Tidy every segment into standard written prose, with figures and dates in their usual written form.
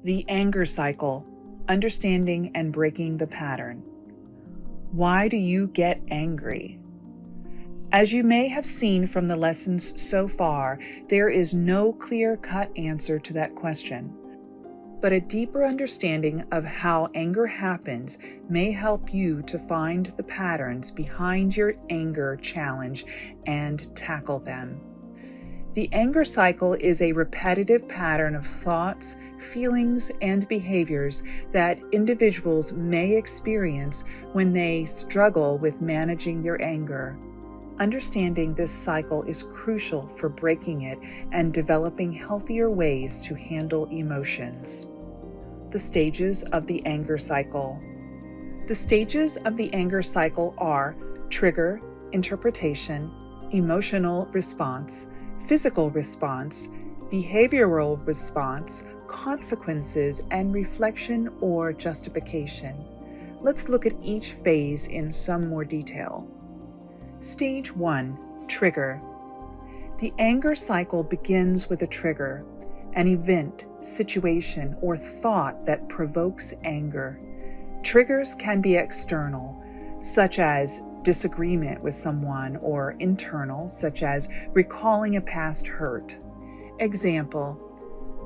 The anger cycle, understanding and breaking the pattern. Why do you get angry? As you may have seen from the lessons so far, there is no clear-cut answer to that question. But a deeper understanding of how anger happens may help you to find the patterns behind your anger challenge and tackle them. The anger cycle is a repetitive pattern of thoughts, feelings, and behaviors that individuals may experience when they struggle with managing their anger. Understanding this cycle is crucial for breaking it and developing healthier ways to handle emotions. The stages of the anger cycle. The stages of the anger cycle are trigger, interpretation, emotional response, physical response, behavioral response, consequences, and reflection or justification. Let's look at each phase in some more detail. Stage 1. Trigger. The anger cycle begins with a trigger, an event, situation, or thought that provokes anger. Triggers can be external, such as disagreement with someone, or internal, such as recalling a past hurt. Example: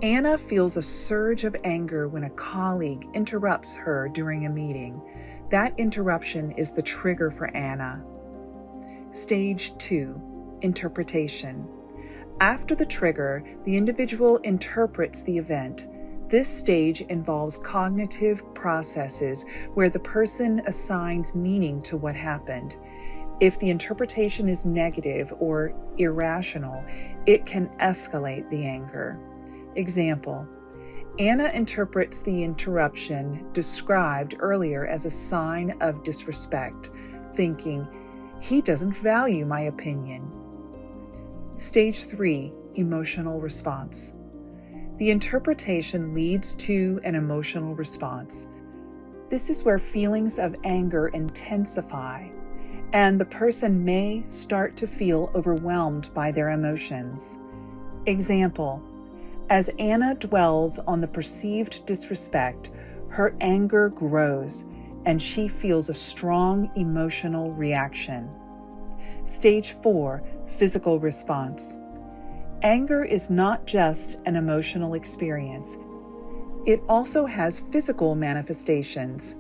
Anna feels a surge of anger when a colleague interrupts her during a meeting. That interruption is the trigger for Anna. Stage 2. Interpretation. After the trigger, the individual interprets the event. This stage involves cognitive processes where the person assigns meaning to what happened. If the interpretation is negative or irrational, it can escalate the anger. Example: Anna interprets the interruption described earlier as a sign of disrespect, thinking, "He doesn't value my opinion." Stage 3. Emotional response. The interpretation leads to an emotional response. This is where feelings of anger intensify, and the person may start to feel overwhelmed by their emotions. Example: as Anna dwells on the perceived disrespect, her anger grows, and she feels a strong emotional reaction. Stage 4. Physical response. Anger is not just an emotional experience. It also has physical manifestations.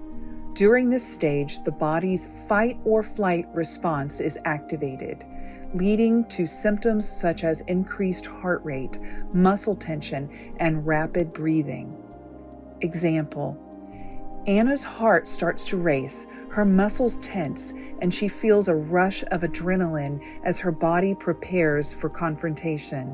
During this stage, the body's fight or flight response is activated, leading to symptoms such as increased heart rate, muscle tension, and rapid breathing. Example: Anna's heart starts to race, her muscles tense, and she feels a rush of adrenaline as her body prepares for confrontation.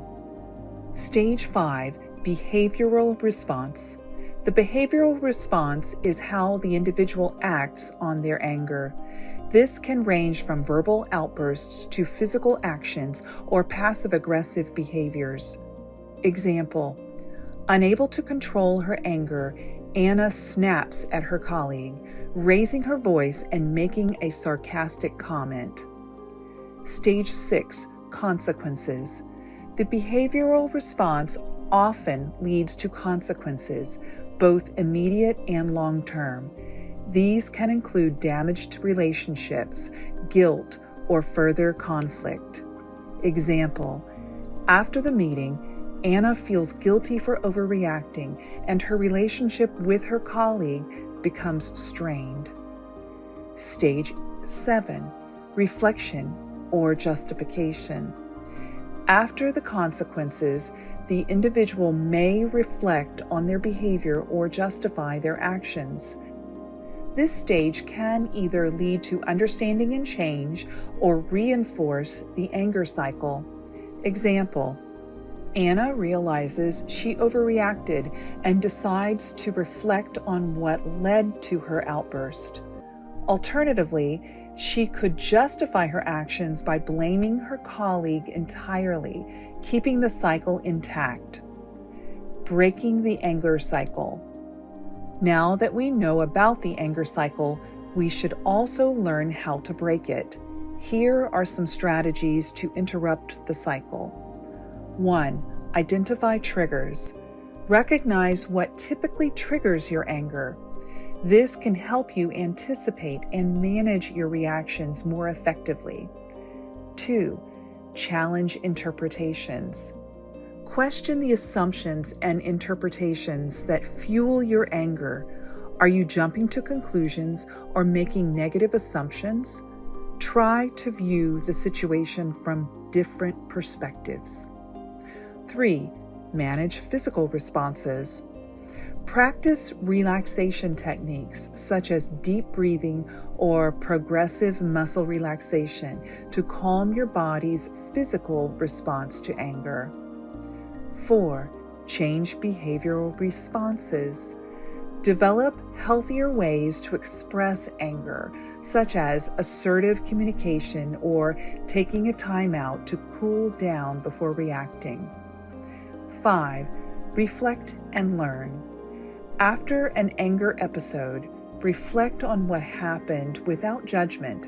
Stage 5. Behavioral response. The behavioral response is how the individual acts on their anger. This can range from verbal outbursts to physical actions or passive-aggressive behaviors. Example: unable to control her anger, Anna snaps at her colleague, raising her voice and making a sarcastic comment. Stage 6. Consequences. The behavioral response often leads to consequences, both immediate and long-term. These can include damaged relationships, guilt, or further conflict. Example: after the meeting, Anna feels guilty for overreacting, and her relationship with her colleague becomes strained. Stage 7. Reflection or justification. After the consequences, the individual may reflect on their behavior or justify their actions. This stage can either lead to understanding and change or reinforce the anger cycle. Example: Anna realizes she overreacted and decides to reflect on what led to her outburst. Alternatively, she could justify her actions by blaming her colleague entirely, keeping the cycle intact. Breaking the anger cycle. Now that we know about the anger cycle, we should also learn how to break it. Here are some strategies to interrupt the cycle. 1. Identify triggers. Recognize what typically triggers your anger. This can help you anticipate and manage your reactions more effectively. 2. Challenge interpretations. Question the assumptions and interpretations that fuel your anger. Are you jumping to conclusions or making negative assumptions? Try to view the situation from different perspectives. 3. Manage physical responses. Practice relaxation techniques such as deep breathing or progressive muscle relaxation to calm your body's physical response to anger. 4. Change behavioral responses. Develop healthier ways to express anger, such as assertive communication or taking a time out to cool down before reacting. 5. Reflect and learn. After an anger episode, reflect on what happened without judgment.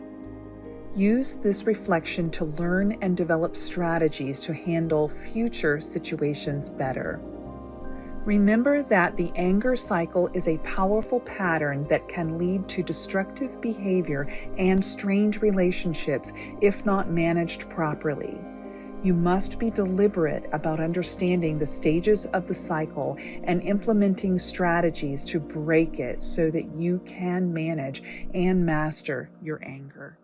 Use this reflection to learn and develop strategies to handle future situations better. Remember that the anger cycle is a powerful pattern that can lead to destructive behavior and strained relationships if not managed properly. You must be deliberate about understanding the stages of the cycle and implementing strategies to break it so that you can manage and master your anger.